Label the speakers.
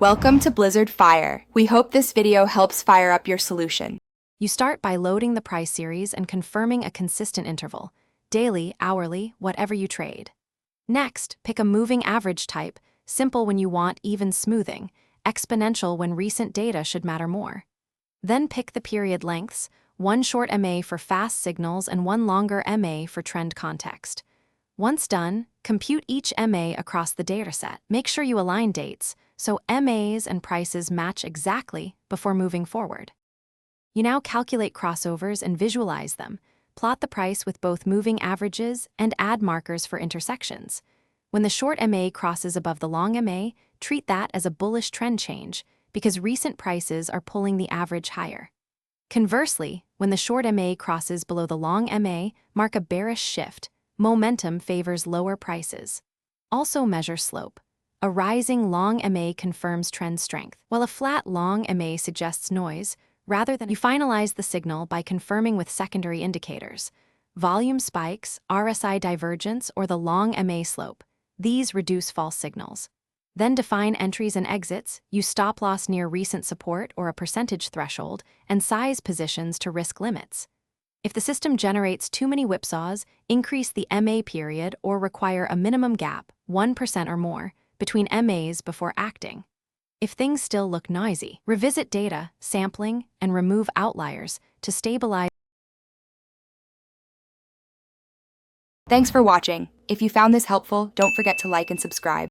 Speaker 1: Welcome to Blizzard Fire. We hope this video helps fire up your solution.
Speaker 2: You start by loading the price series and confirming a consistent interval, daily, hourly, whatever you trade. Next, pick a moving average type, simple when you want even smoothing, exponential when recent data should matter more. Then pick the period lengths, one short MA for fast signals and one longer MA for trend context. Once done, compute each MA across the dataset. Make sure you align dates, so MAs and prices match exactly before moving forward. You now calculate crossovers and visualize them. Plot the price with both moving averages and add markers for intersections. When the short MA crosses above the long MA, treat that as a bullish trend change because recent prices are pulling the average higher. Conversely, when the short MA crosses below the long MA, mark a bearish shift. Momentum favors lower prices. Also measure slope. A rising long MA confirms trend strength, while a flat long MA suggests noise. Rather than you finalize the signal by confirming with secondary indicators, volume spikes, RSI divergence, or the long MA slope. These reduce false signals. Then define entries and exits, use stop loss near recent support or a percentage threshold, and size positions to risk limits. If the system generates too many whipsaws, increase the MA period or require a minimum gap, 1% or more, between MAs before acting. If things still look noisy, revisit data, sampling, and remove outliers to stabilize.
Speaker 1: Thanks for watching. If you found this helpful, don't forget to like and subscribe.